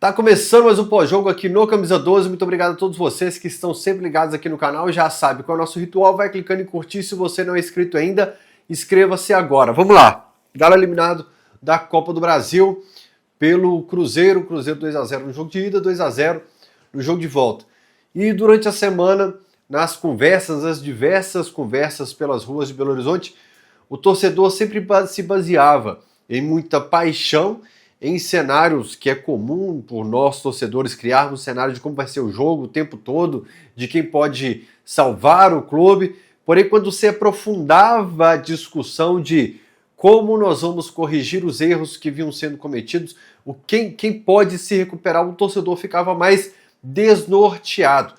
Tá começando mais um pós-jogo aqui no Camisa 12. Muito obrigado a todos vocês que estão sempre ligados aqui no canal e já sabe qual é o nosso ritual. Vai clicando em curtir. Se você não é inscrito ainda, inscreva-se agora. Vamos lá. Galo eliminado da Copa do Brasil pelo Cruzeiro. Cruzeiro 2-0 no jogo de ida, 2-0 no jogo de volta. E durante a semana, nas conversas, as diversas conversas pelas ruas de Belo Horizonte, o torcedor sempre se baseava em muita paixão, em cenários que é comum por nós torcedores criarmos cenário de como vai ser o jogo o tempo todo, de quem pode salvar o clube. Porém, quando se aprofundava a discussão de como nós vamos corrigir os erros que vinham sendo cometidos, quem pode se recuperar, o torcedor ficava mais desnorteado,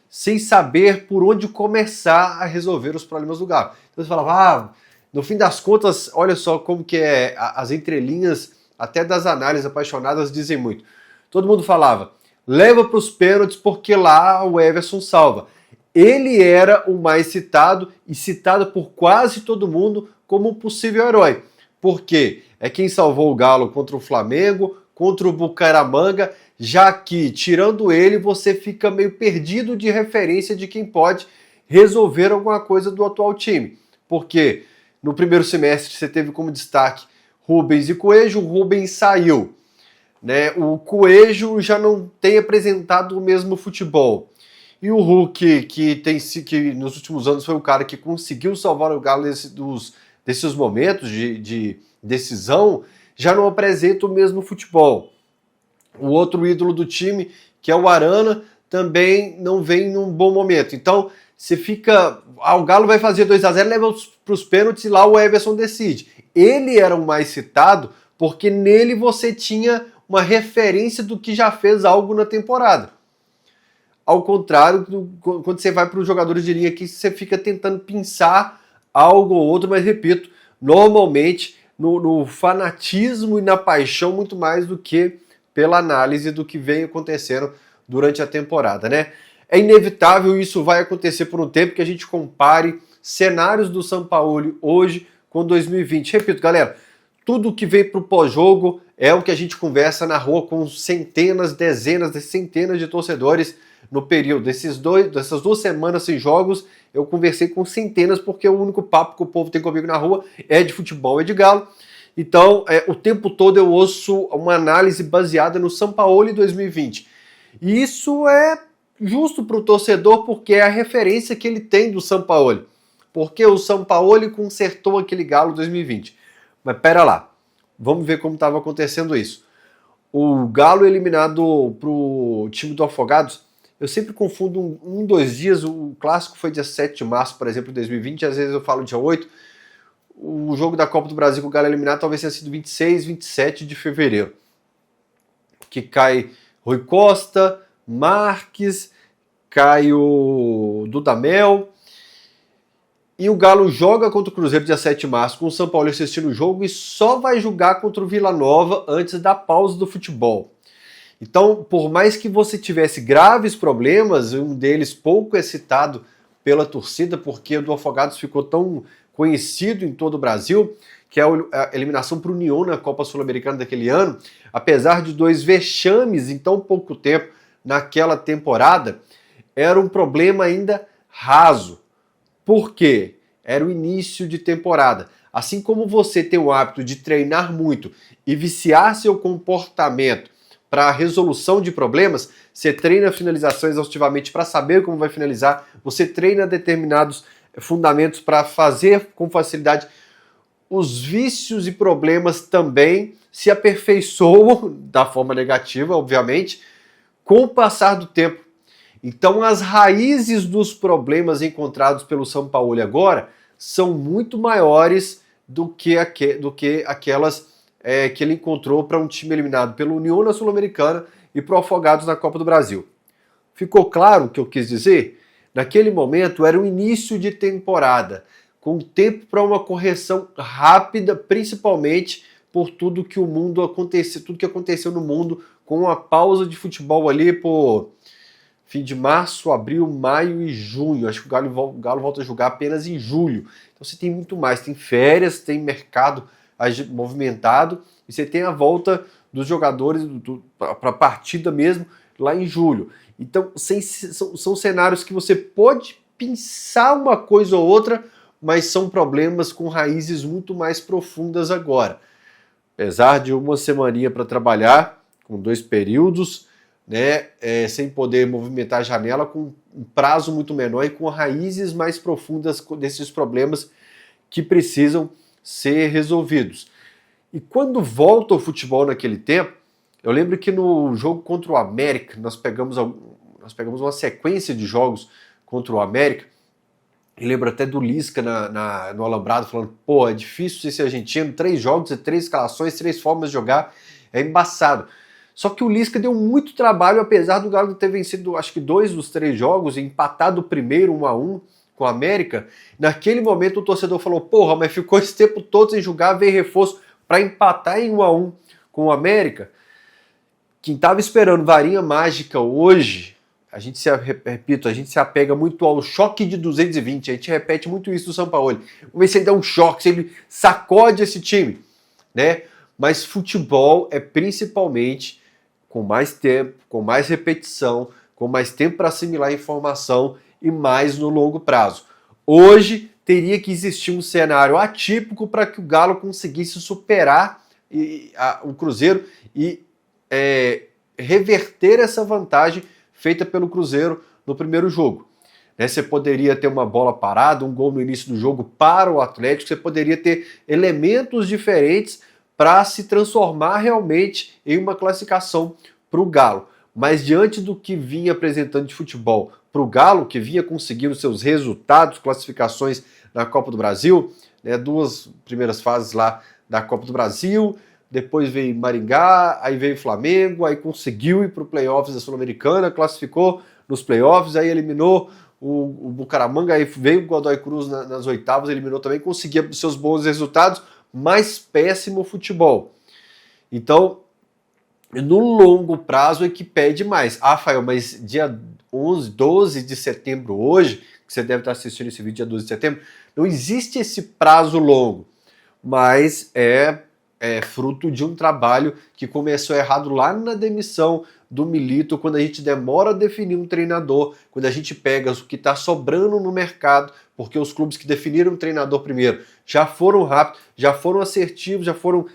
sem saber por onde começar a resolver os problemas do Galo. Então você falava, no fim das contas, olha só como que é as entrelinhas até das análises apaixonadas dizem muito. Todo mundo falava, leva para os pênaltis porque lá o Everson salva. Ele era o mais citado e citado por quase todo mundo como um possível herói. Porque é quem salvou o Galo contra o Flamengo, contra o Bucaramanga, já que, tirando ele, você fica meio perdido de referência de quem pode resolver alguma coisa do atual time. Porque no primeiro semestre você teve como destaque Rubens e Coelho. O Rubens saiu, né? O Coelho já não tem apresentado o mesmo futebol. E o Hulk, que nos últimos anos foi o cara que conseguiu salvar o Galo desses momentos de decisão, já não apresenta o mesmo futebol. O outro ídolo do time, que é o Arana, também não vem num bom momento. Então, você fica... o Galo vai fazer 2-0, leva para os pênaltis e lá o Everson decide. Ele era o mais citado porque nele você tinha uma referência do que já fez algo na temporada. Ao contrário, quando você vai para os jogadores de linha aqui, você fica tentando pensar algo ou outro, mas repito, normalmente no fanatismo e na paixão muito mais do que pela análise do que vem acontecendo durante a temporada, né? É inevitável, isso vai acontecer por um tempo, que a gente compare cenários do Sampaoli hoje com 2020. Repito, galera, tudo que vem para o pós-jogo é o que a gente conversa na rua com centenas, dezenas, centenas de torcedores no período. Dessas 2 semanas sem jogos, eu conversei com centenas, porque o único papo que o povo tem comigo na rua é de futebol, é de Galo. Então, o tempo todo eu ouço uma análise baseada no Sampaoli 2020. E isso é justo para o torcedor, porque é a referência que ele tem do Sampaoli. Porque o Sampaoli consertou aquele Galo 2020. Mas pera lá, vamos ver como estava acontecendo isso. O Galo eliminado para o time do Afogados, eu sempre confundo 2 dias, o clássico foi dia 7 de março, por exemplo, de 2020, às vezes eu falo dia 8. O jogo da Copa do Brasil com o Galo eliminado talvez tenha sido 26, 27 de fevereiro. Que cai Rui Costa, Marques, cai o Dudamel. E o Galo joga contra o Cruzeiro dia 7 de março, com o São Paulo assistindo o jogo, e só vai jogar contra o Vila Nova antes da pausa do futebol. Então, por mais que você tivesse graves problemas, um deles pouco excitado pela torcida, porque o do Afogados ficou tão conhecido em todo o Brasil, que é a eliminação para o União na Copa Sul-Americana daquele ano, apesar de 2 vexames em tão pouco tempo naquela temporada, era um problema ainda raso. Por quê? Era o início de temporada. Assim como você tem o hábito de treinar muito e viciar seu comportamento para a resolução de problemas, você treina a finalização exaustivamente para saber como vai finalizar, você treina determinados fundamentos para fazer com facilidade. Os vícios e problemas também se aperfeiçoam, da forma negativa, obviamente, com o passar do tempo. Então as raízes dos problemas encontrados pelo Sampaoli agora são muito maiores do que aquelas que ele encontrou para um time eliminado pelo União na Sul-Americana e para o Afogados na Copa do Brasil. Ficou claro o que eu quis dizer? Naquele momento era o início de temporada, com tempo para uma correção rápida, principalmente por tudo que aconteceu no mundo, com a pausa de futebol ali por fim de março, abril, maio e junho. Acho que o Galo volta a jogar apenas em julho. Então você tem muito mais. Tem férias, tem mercado movimentado e você tem a volta dos jogadores para a partida mesmo lá em julho. Então são cenários que você pode pensar uma coisa ou outra, mas são problemas com raízes muito mais profundas agora. Apesar de uma semaninha para trabalhar, com 2 períodos, né, sem poder movimentar a janela, com um prazo muito menor e com raízes mais profundas desses problemas que precisam ser resolvidos. E quando volta o futebol naquele tempo, eu lembro que no jogo contra o América, nós pegamos uma sequência de jogos contra o América, e lembro até do Lisca no Alambrado falando, pô, é difícil esse argentino, 3 jogos, 3 escalações, 3 formas de jogar, é embaçado. Só que o Lisca deu muito trabalho, apesar do Galo ter vencido, acho que 2 dos 3 jogos, e empatado o primeiro 1-1 com o América. Naquele momento o torcedor falou, porra, mas ficou esse tempo todo sem jogar, veio reforço para empatar em 1-1 com o América. Quem estava esperando varinha mágica hoje, a gente se apega muito ao choque de 220, a gente repete muito isso do Sampaoli. Vamos ver se ele dá um choque, se ele sacode esse time, né? Mas futebol é principalmente com mais tempo, com mais repetição, com mais tempo para assimilar informação e mais no longo prazo. Hoje teria que existir um cenário atípico para que o Galo conseguisse superar o Cruzeiro e reverter essa vantagem feita pelo Cruzeiro no primeiro jogo. Você poderia ter uma bola parada, um gol no início do jogo para o Atlético, você poderia ter elementos diferentes para se transformar realmente em uma classificação para o Galo. Mas diante do que vinha apresentando de futebol para o Galo, que vinha conseguindo seus resultados, classificações na Copa do Brasil, 2 primeiras fases lá da Copa do Brasil, depois veio Maringá, aí veio Flamengo, aí conseguiu ir para o playoffs da Sul-Americana, classificou nos playoffs, aí eliminou o Bucaramanga, aí veio o Godoy Cruz nas oitavas, eliminou também, conseguia seus bons resultados, mas péssimo futebol. Então, no longo prazo é que pede mais. Rafael, mas dia 12 de setembro hoje, que você deve estar assistindo esse vídeo dia 12 de setembro, não existe esse prazo longo, mas é fruto de um trabalho que começou errado lá na demissão do Milito, quando a gente demora a definir um treinador, quando a gente pega o que está sobrando no mercado, porque os clubes que definiram o treinador primeiro já foram rápidos, já foram assertivos, já foram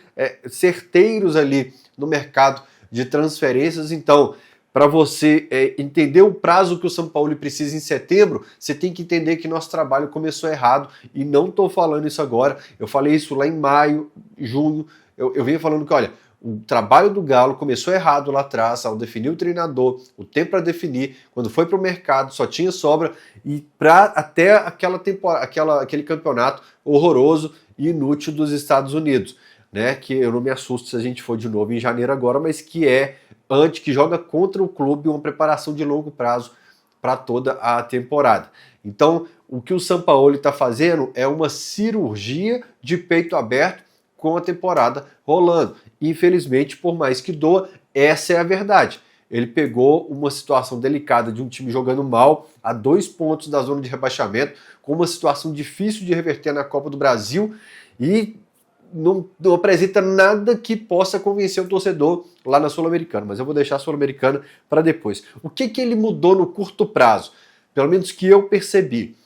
certeiros ali no mercado de transferências. Então, para você entender o prazo que o Sampaoli precisa em setembro, você tem que entender que nosso trabalho começou errado, e não estou falando isso agora, eu falei isso lá em maio, junho, eu vinha falando que, olha, o trabalho do Galo começou errado lá atrás, ao definir o treinador, o tempo para definir, quando foi para o mercado só tinha sobra, e até aquele campeonato horroroso e inútil dos Estados Unidos, né, que eu não me assusto se a gente for de novo em janeiro agora, mas que que joga contra o clube, uma preparação de longo prazo para toda a temporada. Então, o que o Sampaoli está fazendo é uma cirurgia de peito aberto com a temporada rolando. Infelizmente, por mais que doa, essa é a verdade. Ele pegou uma situação delicada de um time jogando mal, a 2 pontos da zona de rebaixamento, com uma situação difícil de reverter na Copa do Brasil, e não apresenta nada que possa convencer o torcedor lá na Sul-Americana, mas eu vou deixar a Sul-Americana para depois. O que ele mudou no curto prazo? Pelo menos que eu percebi.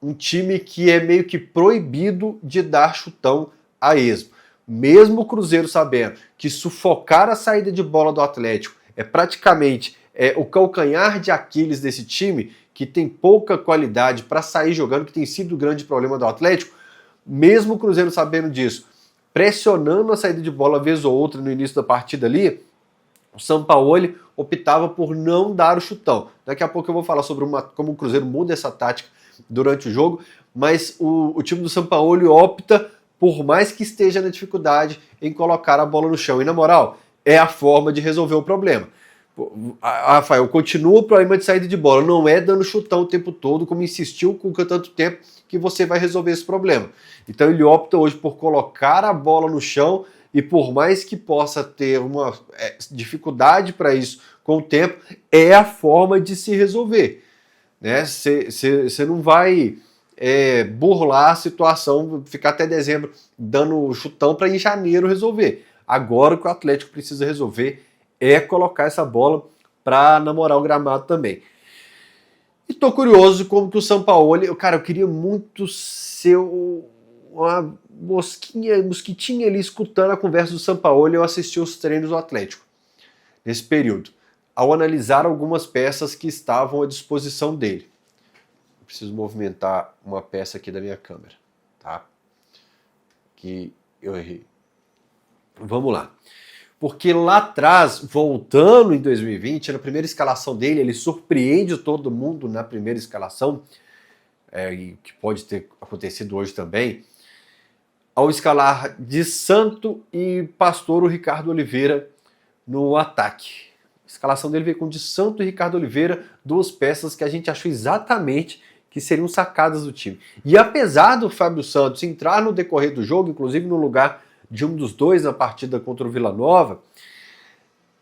Um time que é meio que proibido de dar chutão a esmo. Mesmo o Cruzeiro sabendo que sufocar a saída de bola do Atlético é praticamente o calcanhar de Aquiles desse time, que tem pouca qualidade para sair jogando, que tem sido o grande problema do Atlético, mesmo o Cruzeiro sabendo disso, pressionando a saída de bola vez ou outra no início da partida ali, o Sampaoli optava por não dar o chutão. Daqui a pouco eu vou falar sobre como o Cruzeiro muda essa tática durante o jogo, mas o time do Sampaoli opta, por mais que esteja na dificuldade, em colocar a bola no chão. E na moral, é a forma de resolver o problema. Rafael, continua o problema de saída de bola, não é dando chutão o tempo todo, como insistiu com tanto tempo, que você vai resolver esse problema. Então ele opta hoje por colocar a bola no chão, e por mais que possa ter uma dificuldade para isso com o tempo, é a forma de se resolver. Você não vai burlar a situação, ficar até dezembro dando chutão para em janeiro resolver. Agora o que o Atlético precisa resolver é colocar essa bola para namorar o gramado também. E tô curioso como que o Sampaoli, cara, eu queria muito ser uma mosquitinha ali escutando a conversa do Sampaoli. Eu assisti os treinos do Atlético nesse período, ao analisar algumas peças que estavam à disposição dele. Eu preciso movimentar uma peça aqui da minha câmera, tá? Que eu errei. Vamos lá. Porque lá atrás, voltando em 2020, na primeira escalação dele, ele surpreende todo mundo na primeira escalação, e que pode ter acontecido hoje também, ao escalar de Santo e Pastor o Ricardo Oliveira no ataque. A escalação dele veio com de Santo e Ricardo Oliveira, duas peças que a gente achou exatamente que seriam sacadas do time. E apesar do Fábio Santos entrar no decorrer do jogo, inclusive no lugar de um dos dois na partida contra o Vila Nova,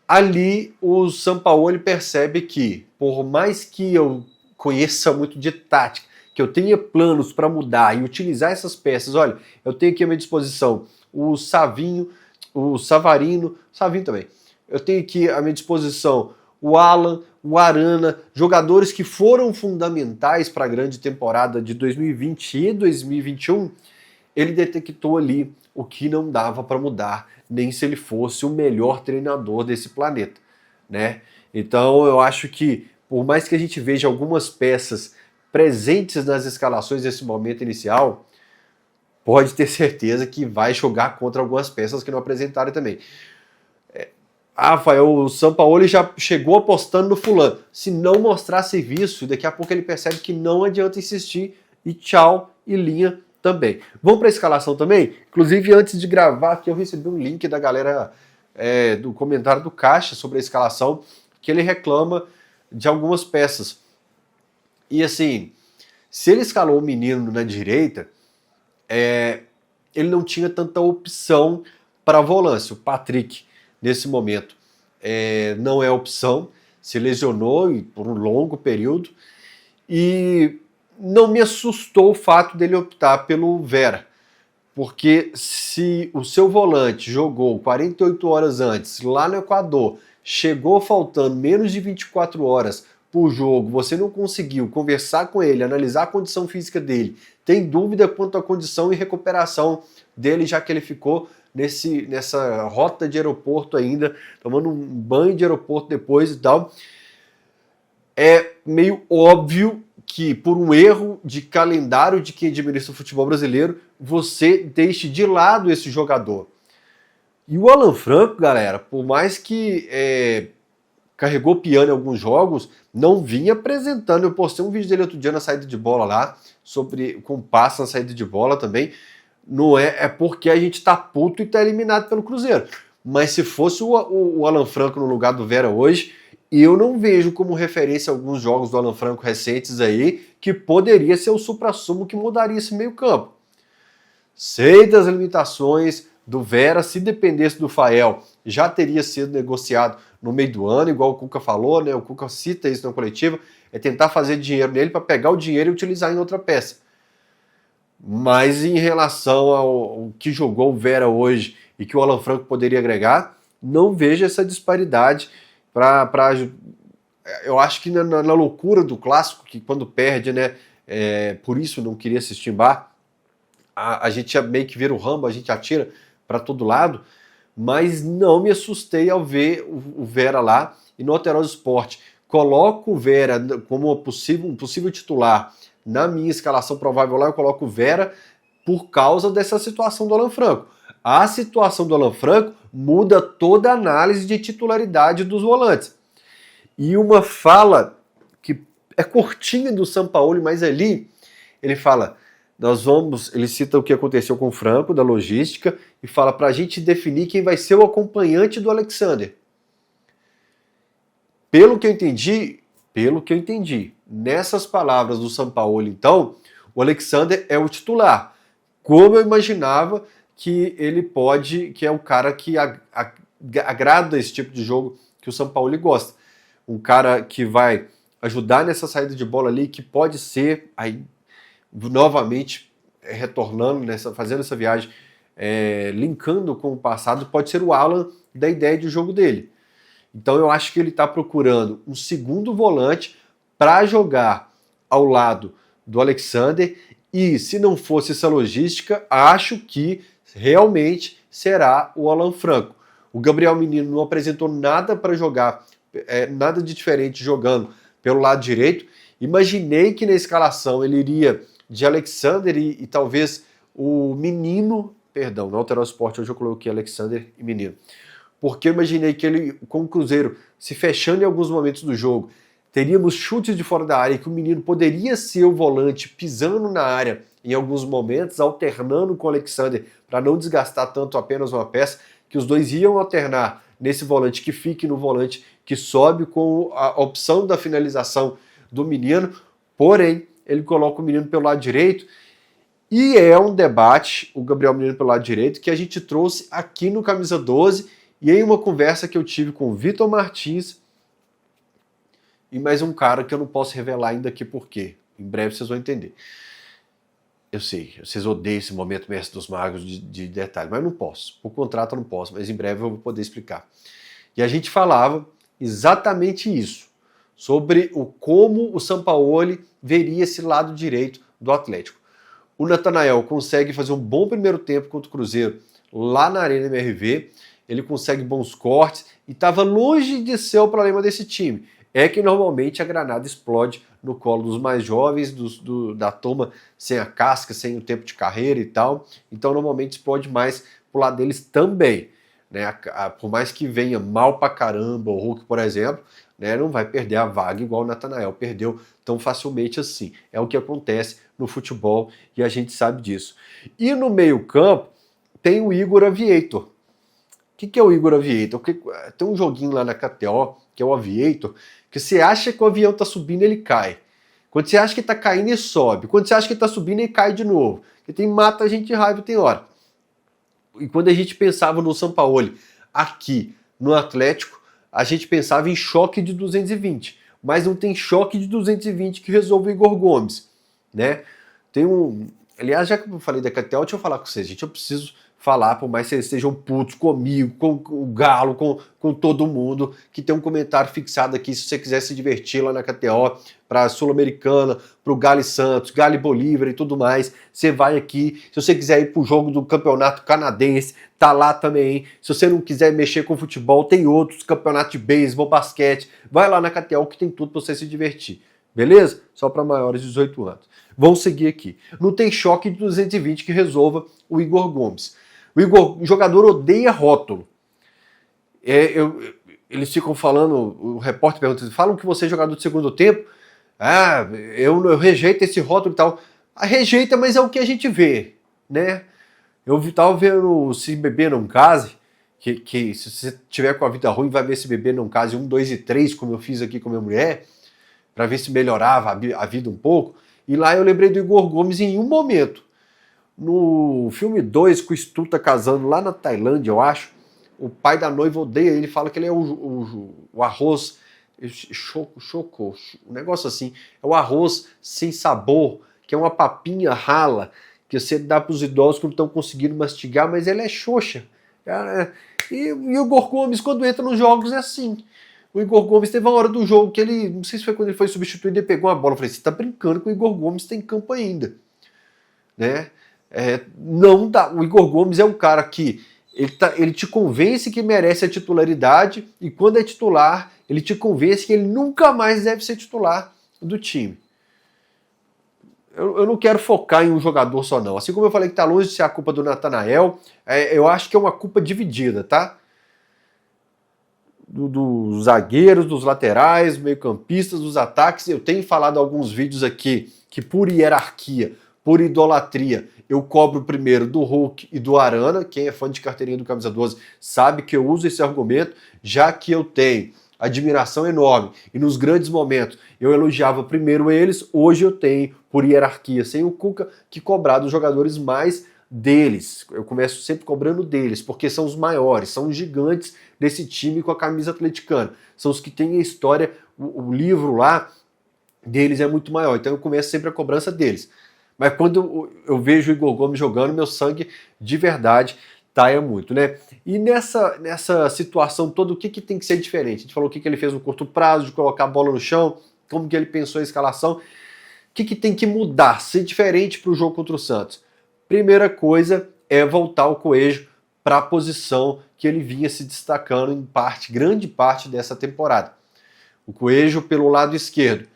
ali o Sampaoli percebe que, por mais que eu conheça muito de tática, que eu tenha planos para mudar e utilizar essas peças, olha, eu tenho aqui à minha disposição o Savinho, o Savarino, Savinho também, eu tenho aqui à minha disposição o Alan, o Arana, jogadores que foram fundamentais para a grande temporada de 2020 e 2021, ele detectou ali o que não dava para mudar, nem se ele fosse o melhor treinador desse planeta, né? Então eu acho que, por mais que a gente veja algumas peças presentes nas escalações desse momento inicial, pode ter certeza que vai jogar contra algumas peças que não apresentaram também. Rafael, o Sampaoli já chegou apostando no fulano. Se não mostrar serviço, daqui a pouco ele percebe que não adianta insistir e tchau, e linha também. Vamos para a escalação também? Inclusive, antes de gravar aqui, eu recebi um link da galera do comentário do Caixa sobre a escalação, que ele reclama de algumas peças. E assim, se ele escalou o menino na direita, ele não tinha tanta opção para volância. O Patrick, nesse momento, não é opção, se lesionou por um longo período, e não me assustou o fato dele optar pelo Vera, porque se o seu volante jogou 48 horas antes, lá no Equador, chegou faltando menos de 24 horas por jogo, você não conseguiu conversar com ele, analisar a condição física dele, tem dúvida quanto à condição e recuperação dele, já que ele ficou nessa rota de aeroporto ainda, tomando um banho de aeroporto depois e tal, é meio óbvio que, por um erro de calendário de quem administra o futebol brasileiro, você deixe de lado esse jogador. E o Alan Franco, galera, por mais que carregou piano em alguns jogos, não vinha apresentando. Eu postei um vídeo dele outro dia na saída de bola lá, com passe na saída de bola também. Não é porque a gente tá puto e tá eliminado pelo Cruzeiro. Mas se fosse o Alan Franco no lugar do Vera hoje, eu não vejo como referência alguns jogos do Alan Franco recentes aí, que poderia ser o suprassumo que mudaria esse meio campo. Sei das limitações do Vera, se dependesse do Fael, já teria sido negociado no meio do ano, igual o Cuca falou, né? O Cuca cita isso na coletiva, é tentar fazer dinheiro nele para pegar o dinheiro e utilizar em outra peça. Mas em relação ao que jogou o Vera hoje e que o Alan Franco poderia agregar, não vejo essa disparidade. Eu acho que na loucura do clássico, que quando perde, né, por isso não queria assistir em bar, a gente meio que vira o Rambo, a gente atira para todo lado, mas não me assustei ao ver o Vera lá. E no Alterosa Sport, coloco o Vera como um possível titular. Na minha escalação provável lá, eu coloco o Vera por causa dessa situação do Alan Franco. A situação do Alan Franco muda toda a análise de titularidade dos volantes. E uma fala que é curtinha do Sampaoli, mas ali ele fala, ele cita o que aconteceu com o Franco, da logística, e fala para a gente definir quem vai ser o acompanhante do Alexander. Pelo que eu entendi, nessas palavras do Sampaoli, então, o Alexander é o titular. Como eu imaginava que que é o cara que agrada esse tipo de jogo que o Sampaoli gosta. Um cara que vai ajudar nessa saída de bola ali, que pode ser, aí novamente retornando, fazendo essa viagem, linkando com o passado, pode ser o Alan da ideia de jogo dele. Então eu acho que ele está procurando um segundo volante para jogar ao lado do Alexander, e se não fosse essa logística, acho que realmente será o Alan Franco. O Gabriel Menino não apresentou nada para jogar, nada de diferente jogando pelo lado direito. Imaginei que na escalação ele iria de Alexander e talvez o Menino, perdão, no Alterar o Esporte hoje eu coloquei Alexander e Menino, porque eu imaginei que ele, com o Cruzeiro se fechando em alguns momentos do jogo, teríamos chutes de fora da área e que o Menino poderia ser o volante pisando na área em alguns momentos, alternando com o Alexander para não desgastar tanto apenas uma peça, que os dois iam alternar nesse volante que fique no volante que sobe, com a opção da finalização do Menino. Porém, ele coloca o Menino pelo lado direito, e é um debate, o Gabriel Menino pelo lado direito, que a gente trouxe aqui no Camisa 12, e em uma conversa que eu tive com o Vitor Martins e mais um cara que eu não posso revelar ainda aqui por quê. Em breve vocês vão entender. Eu sei, vocês odeiam esse momento Mestre dos Magos de detalhe, mas não posso. Por contrato eu não posso, mas em breve eu vou poder explicar. E a gente falava exatamente isso, sobre como o Sampaoli veria esse lado direito do Atlético. O Natanael consegue fazer um bom primeiro tempo contra o Cruzeiro lá na Arena MRV, ele consegue bons cortes e estava longe de ser o problema desse time. É que normalmente a granada explode no colo dos mais jovens, da turma sem a casca, sem o tempo de carreira e tal. Então normalmente explode mais pro lado deles também. Né? Por mais que venha mal pra caramba, o Hulk, por exemplo, né, não vai perder a vaga igual o Natanael perdeu tão facilmente assim. É o que acontece no futebol e a gente sabe disso. E no meio-campo tem o Igor Aviator. O que é o Igor Aviator? Tem um joguinho lá na KTO, que é o Aviator, que você acha que o avião tá subindo, ele cai. Quando você acha que tá caindo, ele sobe. Quando você acha que tá subindo, ele cai de novo. Porque mata a gente de raiva, tem hora. E quando a gente pensava no Sampaoli aqui no Atlético, a gente pensava em choque de 220. Mas não tem choque de 220 que resolva o Igor Gomes. Né? Tem um... Aliás, já que eu falei da KTO, deixa eu falar com vocês, gente. Eu preciso falar, por mais que vocês estejam putos comigo, com o Galo, com todo mundo, que tem um comentário fixado aqui, se você quiser se divertir lá na KTO, para a Sul-Americana, para o Galo e Santos, Galo e Bolívar e tudo mais, você vai aqui. Se você quiser ir para o jogo do campeonato canadense, tá lá também. Se você não quiser mexer com futebol, tem outros campeonatos de beisebol, basquete, vai lá na KTO que tem tudo para você se divertir. Beleza? Só para maiores de 18 anos. Vamos seguir aqui. Não tem choque de 220 que resolva o Igor Gomes. O jogador odeia rótulo. Eles ficam falando, o repórter pergunta, falam que você é jogador de segundo tempo? Ah, eu rejeito esse rótulo e tal. Rejeita, mas é o que a gente vê, né? Eu estava vendo o Se Beber Não Case, que se você tiver com a vida ruim, vai ver Se Beber Não Case 1, 2 e 3, como eu fiz aqui com a minha mulher, para ver se melhorava a vida um pouco. E lá eu lembrei do Igor Gomes em um momento. No filme 2, com o Stu tá casando lá na Tailândia, eu acho, o pai da noiva odeia ele, fala que ele é o arroz choco, um negócio assim, é o arroz sem sabor, que é uma papinha rala, que você dá para os idosos que não estão conseguindo mastigar, mas ele é xoxa. E o Igor Gomes, quando entra nos jogos, é assim. O Igor Gomes teve uma hora do jogo que ele, não sei se foi quando ele foi substituído, ele pegou uma bola, eu falei, você tá brincando que o Igor Gomes tem campo ainda, né? Não dá. O Igor Gomes é um cara que ele te convence que merece a titularidade, e quando é titular, ele te convence que ele nunca mais deve ser titular do time. Eu não quero focar em um jogador só não. Assim como eu falei que tá longe de ser a culpa do Natanael, eu acho que é uma culpa dividida, tá? Dos zagueiros, dos laterais, meio-campistas, dos ataques. Eu tenho falado alguns vídeos aqui que por hierarquia, por idolatria, eu cobro primeiro do Hulk e do Arana. Quem é fã de carteirinha do Camisa 12 sabe que eu uso esse argumento, já que eu tenho admiração enorme e nos grandes momentos eu elogiava primeiro eles. Hoje eu tenho, por hierarquia, sem o Cuca, que cobrar dos jogadores mais deles. Eu começo sempre cobrando deles, porque são os maiores, são os gigantes desse time com a camisa atleticana. São os que têm a história, o livro lá deles é muito maior, então eu começo sempre a cobrança deles. Mas quando eu vejo o Igor Gomes jogando, meu sangue de verdade taia muito, né? E nessa situação toda, o que tem que ser diferente? A gente falou o que ele fez no curto prazo, de colocar a bola no chão, como que ele pensou a escalação. O que tem que mudar, ser diferente para o jogo contra o Santos? Primeira coisa é voltar o Coelho para a posição que ele vinha se destacando em grande parte dessa temporada. O Coelho pelo lado esquerdo.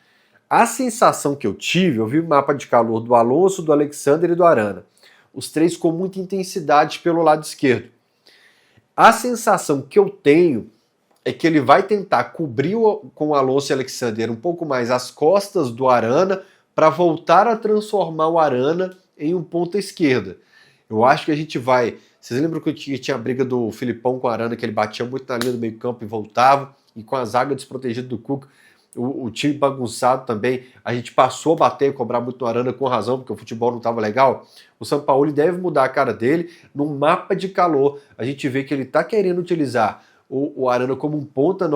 A sensação que eu tive, eu vi o mapa de calor do Alonso, do Alexander e do Arana. Os três com muita intensidade pelo lado esquerdo. A sensação que eu tenho é que ele vai tentar cobrir com o Alonso e o Alexander um pouco mais as costas do Arana para voltar a transformar o Arana em um ponta esquerda. Eu acho que a gente vai... Vocês lembram que tinha a briga do Filipão com o Arana, que ele batia muito na linha do meio campo e voltava, e com a zaga desprotegida do Cuca, o time bagunçado também, a gente passou a bater e cobrar muito no Arana com razão, porque o futebol não estava legal. O Sampaoli deve mudar a cara dele. Num mapa de calor, a gente vê que ele está querendo utilizar o Arana como um ponta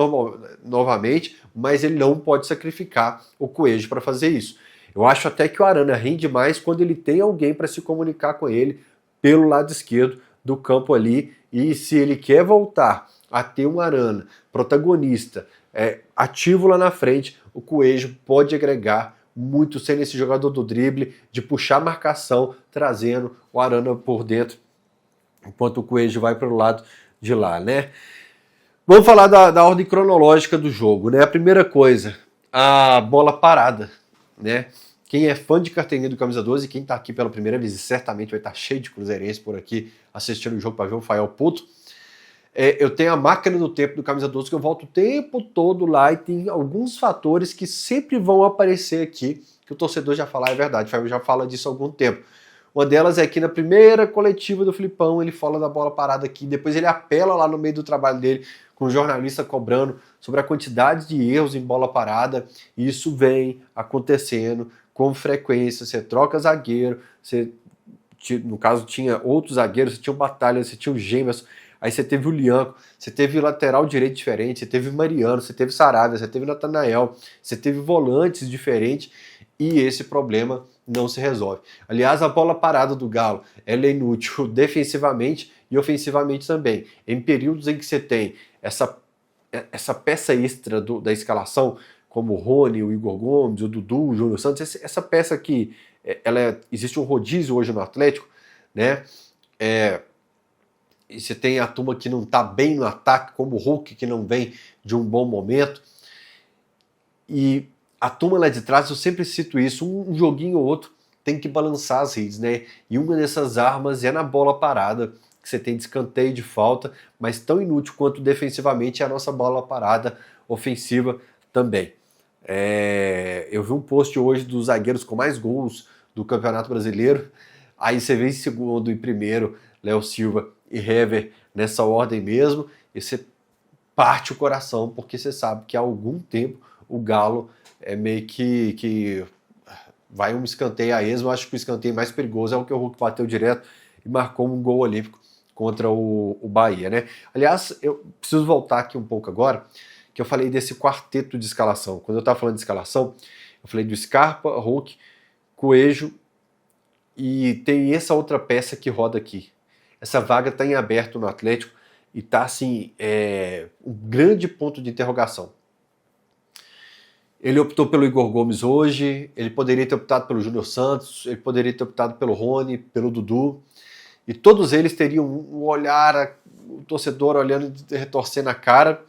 novamente, mas ele não pode sacrificar o Coelho para fazer isso. Eu acho até que o Arana rende mais quando ele tem alguém para se comunicar com ele pelo lado esquerdo do campo ali, e se ele quer voltar a ter um Arana protagonista, ativo lá na frente, o Coelho pode agregar muito sendo esse jogador do drible, de puxar a marcação, trazendo o Arana por dentro, enquanto o Coelho vai para o lado de lá, né? Vamos falar da ordem cronológica do jogo, né? A primeira coisa, a bola parada, né? Quem é fã de carteirinha do Camisa 12, quem tá aqui pela primeira vez, certamente vai estar cheio de cruzeirense por aqui assistindo o jogo para ver o Fael puto. Eu tenho a máquina do tempo do Camisa 12 que eu volto o tempo todo lá e tem alguns fatores que sempre vão aparecer aqui, que o torcedor já fala, é verdade, o Fael já fala disso há algum tempo. Uma delas é que na primeira coletiva do Filipão ele fala da bola parada aqui, depois ele apela lá no meio do trabalho dele com o jornalista cobrando sobre a quantidade de erros em bola parada, e isso vem acontecendo com frequência. Você troca zagueiro, você, no caso tinha outros zagueiros, você tinha o Batalha, você tinha o Gêmeos, aí você teve o Lianco, você teve lateral direito diferente, você teve Mariano, você teve Saravia, você teve Natanael, você teve volantes diferentes, e esse problema não se resolve. Aliás, a bola parada do Galo, ela é inútil defensivamente e ofensivamente também. Em períodos em que você tem essa peça extra da escalação, como o Rony, o Igor Gomes, o Dudu, o Júnior Santos, essa peça que existe um rodízio hoje no Atlético, né? E você tem a turma que não está bem no ataque, como o Hulk, que não vem de um bom momento. E a turma lá de trás, eu sempre cito isso, um joguinho ou outro tem que balançar as redes, né? E uma dessas armas é na bola parada, que você tem de escanteio de falta, mas tão inútil quanto defensivamente é a nossa bola parada ofensiva também. Eu vi um post hoje dos zagueiros com mais gols do Campeonato Brasileiro, aí você vê em segundo e primeiro Léo Silva e Hever nessa ordem mesmo, e você parte o coração, porque você sabe que há algum tempo o Galo meio que vai um escanteio a esmo. Eu acho que o escanteio mais perigoso é o que o Hulk bateu direto e marcou um gol olímpico contra o Bahia, né? Aliás, eu preciso voltar aqui um pouco agora, que eu falei desse quarteto de escalação. Quando eu estava falando de escalação, eu falei do Scarpa, Hulk, Coelho, e tem essa outra peça que roda aqui. Essa vaga está em aberto no Atlético e está assim, um grande ponto de interrogação. Ele optou pelo Igor Gomes hoje, ele poderia ter optado pelo Júnior Santos, ele poderia ter optado pelo Rony, pelo Dudu, e todos eles teriam um olhar, o torcedor olhando e retorcendo a cara,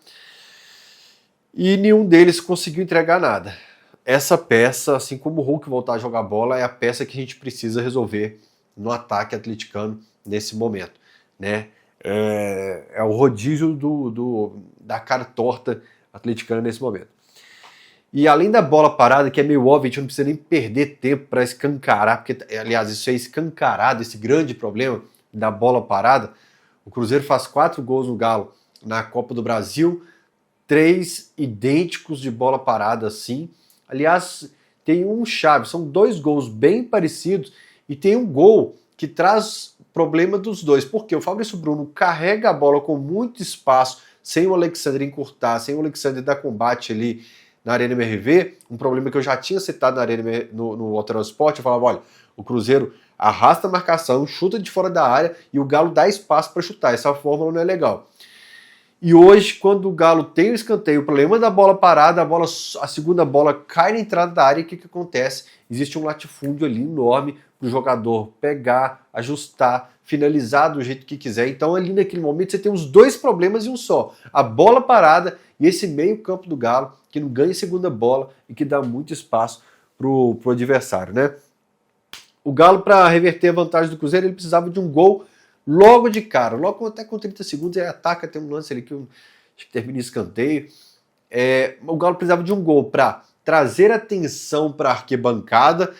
e nenhum deles conseguiu entregar nada. Essa peça, assim como o Hulk voltar a jogar bola, é a peça que a gente precisa resolver no ataque atleticano nesse momento, né? É o rodízio da cara torta atleticana nesse momento. E além da bola parada, que é meio óbvio, a gente não precisa nem perder tempo para escancarar, porque, aliás, isso é escancarado, esse grande problema da bola parada. O Cruzeiro faz 4 gols no Galo na Copa do Brasil, 3 idênticos de bola parada assim. Aliás, tem um chave, são 2 gols bem parecidos, e tem um gol que traz problema dos dois, porque o Fabrício Bruno carrega a bola com muito espaço, sem o Alexander encurtar, sem o Alexander dar combate ali na Arena MRV, um problema que eu já tinha citado na Arena, no Alterosport. Eu falava, olha, O Cruzeiro arrasta a marcação, chuta de fora da área e o Galo dá espaço para chutar. Essa fórmula não é legal. E hoje, quando o Galo tem o escanteio, o problema da bola parada, a segunda bola cai na entrada da área, e o que acontece? Existe um latifúndio ali enorme para o jogador pegar, ajustar, finalizar do jeito que quiser. Então ali naquele momento você tem os dois problemas em um só. A bola parada e esse meio campo do Galo, que não ganha segunda bola e que dá muito espaço pro adversário, né? O Galo, para reverter a vantagem do Cruzeiro, ele precisava de um gol logo de cara. Logo até com 30 segundos ele ataca, tem um lance ali que acho que termina em escanteio. O Galo precisava de um gol para trazer atenção para a arquibancada,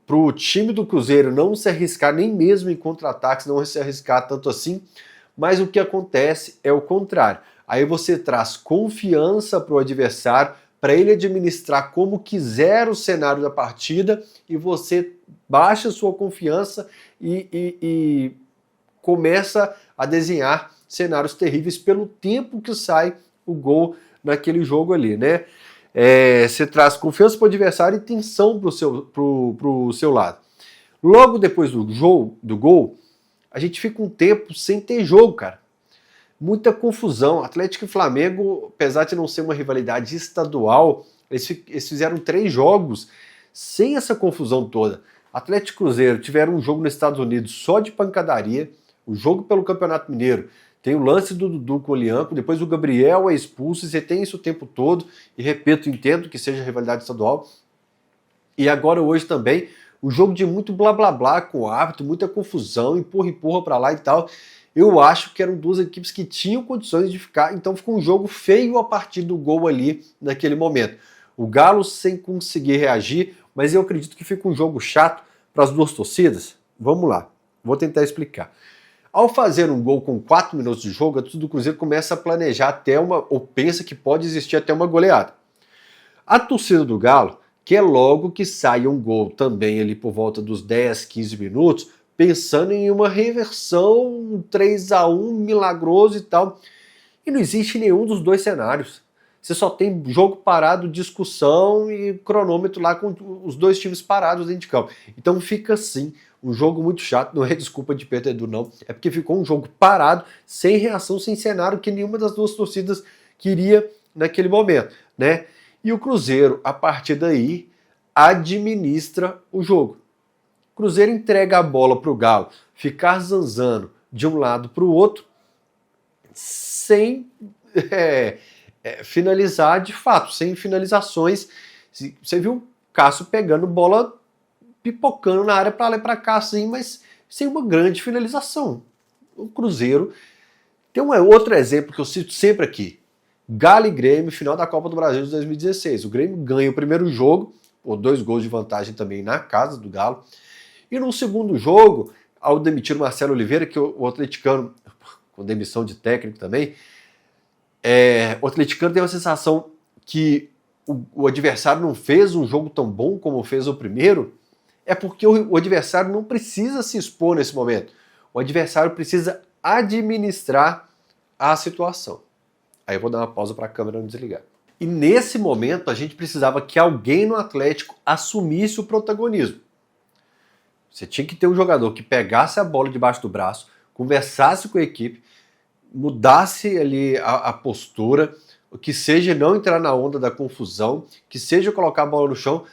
para o time do Cruzeiro não se arriscar nem mesmo em contra-ataques, não se arriscar tanto assim, mas o que acontece é o contrário. Aí você traz confiança para o adversário, para ele administrar como quiser o cenário da partida, e você baixa sua confiança e começa a desenhar cenários terríveis pelo tempo que sai o gol naquele jogo ali, né? Você traz confiança para o adversário e tensão pro seu lado. Logo depois do gol, a gente fica um tempo sem ter jogo, cara. Muita confusão. Atlético e Flamengo, apesar de não ser uma rivalidade estadual, eles fizeram 3 jogos sem essa confusão toda. Atlético e Cruzeiro tiveram um jogo nos Estados Unidos só de pancadaria, o jogo pelo Campeonato Mineiro. Tem o lance do Dudu com o Lianco, depois o Gabriel é expulso, e você tem isso o tempo todo, e repito, entendo que seja rivalidade estadual. E agora hoje também, o jogo de muito blá blá blá com o árbitro, muita confusão, empurra pra lá e tal. Eu acho que eram 2 equipes que tinham condições de ficar, então ficou um jogo feio a partir do gol ali naquele momento. O Galo sem conseguir reagir, mas eu acredito que fica um jogo chato para as 2 torcidas. Vamos lá, vou tentar explicar. Ao fazer um gol com 4 minutos de jogo, a torcida do Cruzeiro começa a planejar ou pensa que pode existir até uma goleada. A torcida do Galo quer logo que saia um gol também ali por volta dos 10, 15 minutos, pensando em uma reversão, um 3-1 milagroso e tal. E não existe nenhum dos 2 cenários. Você só tem jogo parado, discussão e cronômetro lá com os 2 times parados dentro de campo. Então fica assim, um jogo muito chato, não é desculpa de Pedro Edu não, é porque ficou um jogo parado, sem reação, sem cenário, que nenhuma das 2 torcidas queria naquele momento, né? E o Cruzeiro, a partir daí, administra o jogo. O Cruzeiro entrega a bola para o Galo ficar zanzando de um lado para o outro, sem finalizar de fato, sem finalizações. Você viu o Cássio pegando bola, pipocando na área para lá e para cá, assim, mas sem uma grande finalização. O Cruzeiro tem um outro exemplo que eu cito sempre aqui. Galo e Grêmio, final da Copa do Brasil de 2016. O Grêmio ganha o primeiro jogo, ou 2 gols de vantagem também na casa do Galo. E no segundo jogo, ao demitir o Marcelo Oliveira, que o atleticano, com demissão de técnico também, o atleticano tem uma sensação que o adversário não fez um jogo tão bom como fez o primeiro, é porque o adversário não precisa se expor nesse momento. O adversário precisa administrar a situação. Aí eu vou dar uma pausa para a câmera não desligar. E nesse momento a gente precisava que alguém no Atlético assumisse o protagonismo. Você tinha que ter um jogador que pegasse a bola debaixo do braço, conversasse com a equipe, mudasse ali a postura, que seja não entrar na onda da confusão, que seja colocar a bola no chão,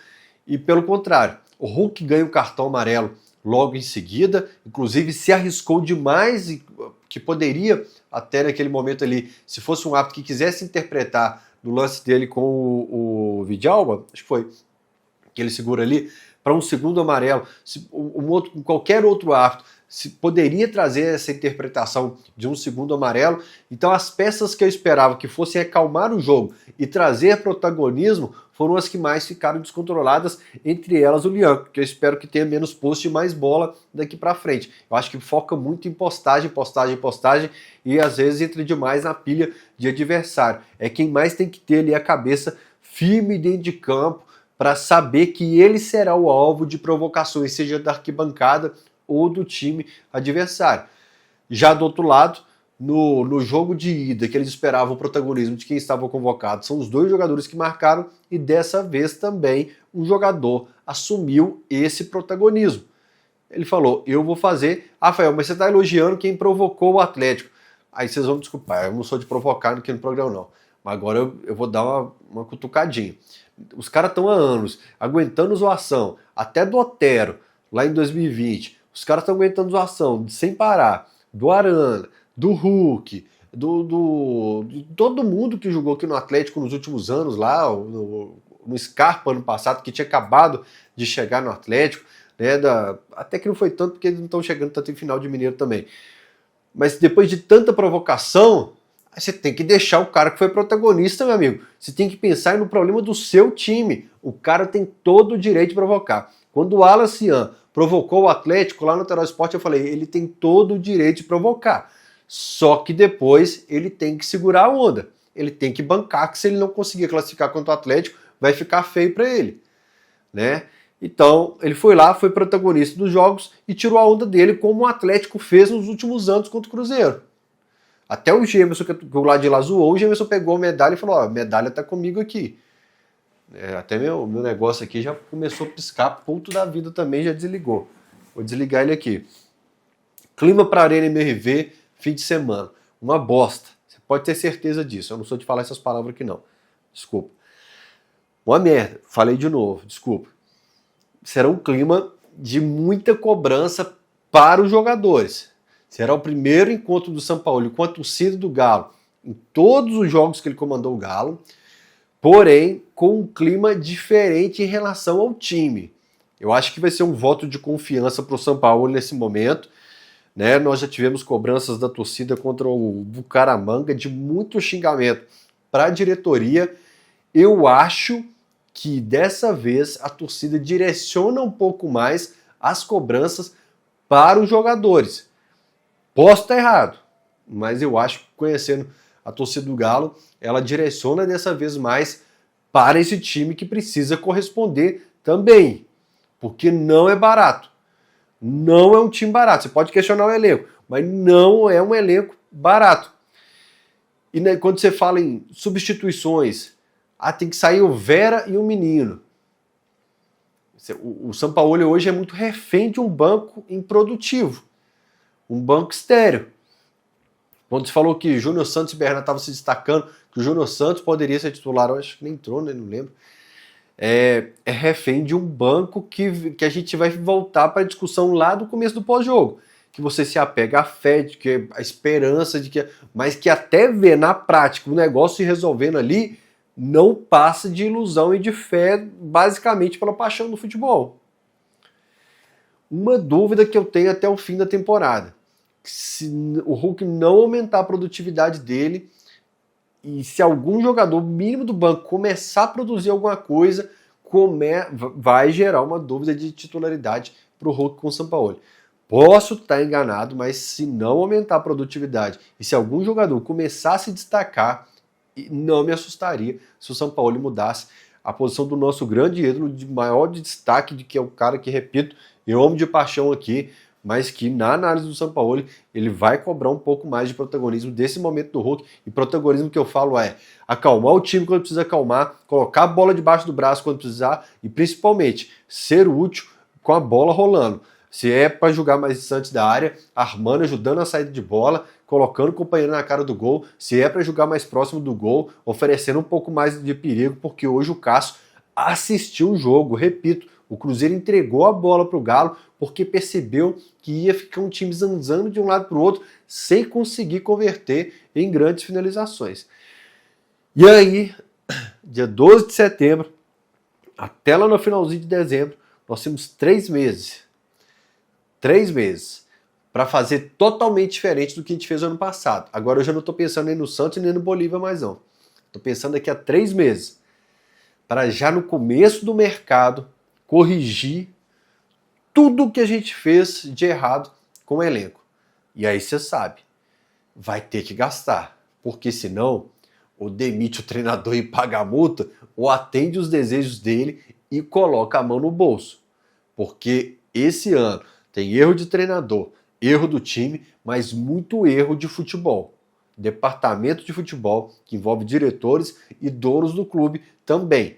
e pelo contrário, o Hulk ganha o cartão amarelo logo em seguida, inclusive se arriscou demais, que poderia até naquele momento ali, se fosse um árbitro que quisesse interpretar no lance dele com o Vidalba, acho que foi, que ele segura ali, para um segundo amarelo, qualquer outro árbitro poderia trazer essa interpretação de um segundo amarelo. Então as peças que eu esperava que fossem acalmar o jogo e trazer protagonismo foram as que mais ficaram descontroladas, entre elas o Lianco, que eu espero que tenha menos post e mais bola daqui para frente. Eu acho que foca muito em postagem, e às vezes entra demais na pilha de adversário. É quem mais tem que ter ali a cabeça firme dentro de campo para saber que ele será o alvo de provocações, seja da arquibancada ou do time adversário. Já do outro lado, no jogo de ida, que eles esperavam o protagonismo de quem estava convocado, são os 2 jogadores que marcaram, e dessa vez também um jogador assumiu esse protagonismo. Ele falou, eu vou fazer... Rafael, mas você está elogiando quem provocou o Atlético. Aí vocês vão me desculpar, eu não sou de provocar aqui no programa não. Mas agora eu vou dar uma cutucadinha. Os caras estão há anos aguentando zoação, até do Otero, lá em 2020. Os caras estão aguentando zoação sem parar. Do Arana, do Hulk, de todo mundo que jogou aqui no Atlético nos últimos anos, lá, no Scarpa ano passado, que tinha acabado de chegar no Atlético, né, até que não foi tanto, porque eles não estão chegando tanto em final de Mineiro também. Mas depois de tanta provocação, você tem que deixar o cara que foi protagonista, meu amigo. Você tem que pensar no problema do seu time. O cara tem todo o direito de provocar. Quando o Alan Cian provocou o Atlético lá no Teral Esporte, eu falei, ele tem todo o direito de provocar. Só que depois ele tem que segurar a onda. Ele tem que bancar, que se ele não conseguir classificar contra o Atlético, vai ficar feio para ele, né? Então, ele foi lá, foi protagonista dos jogos e tirou a onda dele, como o Atlético fez nos últimos anos contra o Cruzeiro. Até o Gemerson, que o lado de lá zoou, o Gemerson pegou a medalha e falou, ó, a medalha tá comigo aqui. Até meu negócio aqui já começou a piscar, ponto da vida também, já desligou. Vou desligar ele aqui. Clima para Arena MRV, fim de semana. Uma bosta. Você pode ter certeza disso. Eu não sou de falar essas palavras aqui não. Desculpa. Uma merda. Falei de novo, desculpa. Será um clima de muita cobrança para os jogadores. Será o primeiro encontro do São Paulo com a torcida do Galo em todos os jogos que ele comandou o Galo, porém com um clima diferente em relação ao time. Eu acho que vai ser um voto de confiança para o São Paulo nesse momento, né? Nós já tivemos cobranças da torcida contra o Bucaramanga de muito xingamento para a diretoria. Eu acho que dessa vez a torcida direciona um pouco mais as cobranças para os jogadores. Posso estar errado, mas eu acho que conhecendo a torcida do Galo, ela direciona dessa vez mais para esse time que precisa corresponder também, porque não é barato. Não é um time barato. Você pode questionar o elenco, mas não é um elenco barato. E né, quando você fala em substituições, tem que sair o Vera e o Menino. O São Paulo hoje é muito refém de um banco improdutivo. Um banco estéreo. Quando você falou que Júnior Santos e Bernardo estavam se destacando, que o Júnior Santos poderia ser titular, eu acho que nem entrou, né? Não lembro. É refém de um banco que a gente vai voltar para a discussão lá do começo do pós-jogo. Que você se apega à fé, de que a esperança, mas que até ver na prática o negócio se resolvendo ali, não passa de ilusão e de fé, basicamente pela paixão do futebol. Uma dúvida que eu tenho até o fim da temporada. Se o Hulk não aumentar a produtividade dele e se algum jogador mínimo do banco começar a produzir alguma coisa, vai gerar uma dúvida de titularidade para o Hulk com o Sampaoli. Posso estar enganado, mas se não aumentar a produtividade e se algum jogador começar a se destacar, não me assustaria se o Sampaoli mudasse a posição do nosso grande ídolo de maior destaque, de que é o cara que, repito, eu amo de paixão aqui, mas que na análise do Sampaoli ele vai cobrar um pouco mais de protagonismo desse momento do Hulk, e protagonismo que eu falo é acalmar o time quando precisa acalmar, colocar a bola debaixo do braço quando precisar e principalmente ser útil com a bola rolando. Se é para jogar mais distante da área, armando, ajudando a saída de bola, colocando o companheiro na cara do gol, se é para jogar mais próximo do gol, oferecendo um pouco mais de perigo, porque hoje o Cássio assistiu o jogo, repito, o Cruzeiro entregou a bola para o Galo porque percebeu que ia ficar um time zanzando de um lado para o outro sem conseguir converter em grandes finalizações. E aí, dia 12 de setembro, até lá no finalzinho de dezembro, nós temos 3 meses. 3 meses para fazer totalmente diferente do que a gente fez ano passado. Agora eu já não estou pensando nem no Santos nem no Bolívia mais não. Estou pensando daqui a 3 meses. Para já no começo do mercado corrigir tudo que a gente fez de errado com o elenco. E aí você sabe, vai ter que gastar. Porque senão, ou demite o treinador e paga a multa, ou atende os desejos dele e coloca a mão no bolso. Porque esse ano tem erro de treinador, erro do time, mas muito erro de futebol. Departamento de futebol, que envolve diretores e donos do clube também.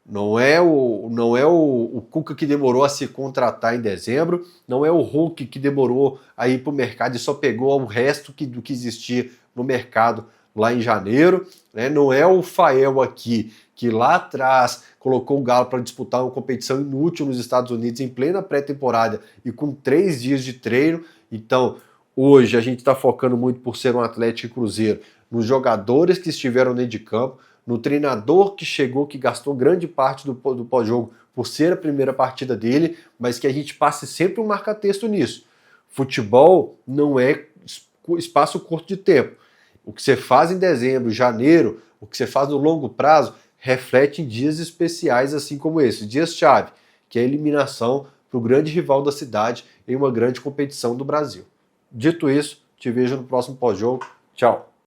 Não é o Cuca que demorou a se contratar em dezembro, não é o Hulk que demorou a ir para o mercado e só pegou o resto do que existia no mercado lá em janeiro, né? Não é o Fael aqui que lá atrás colocou o Galo para disputar uma competição inútil nos Estados Unidos em plena pré-temporada e com 3 dias de treino. Então, hoje a gente está focando muito, por ser um Atlético e Cruzeiro, nos jogadores que estiveram dentro de campo, no treinador que chegou, que gastou grande parte do pós-jogo por ser a primeira partida dele, mas que a gente passe sempre um marca-texto nisso. Futebol não é espaço curto de tempo. O que você faz em dezembro, janeiro, o que você faz no longo prazo, reflete em dias especiais assim como esse, dias-chave, que é a eliminação para o grande rival da cidade em uma grande competição do Brasil. Dito isso, te vejo no próximo pós-jogo. Tchau!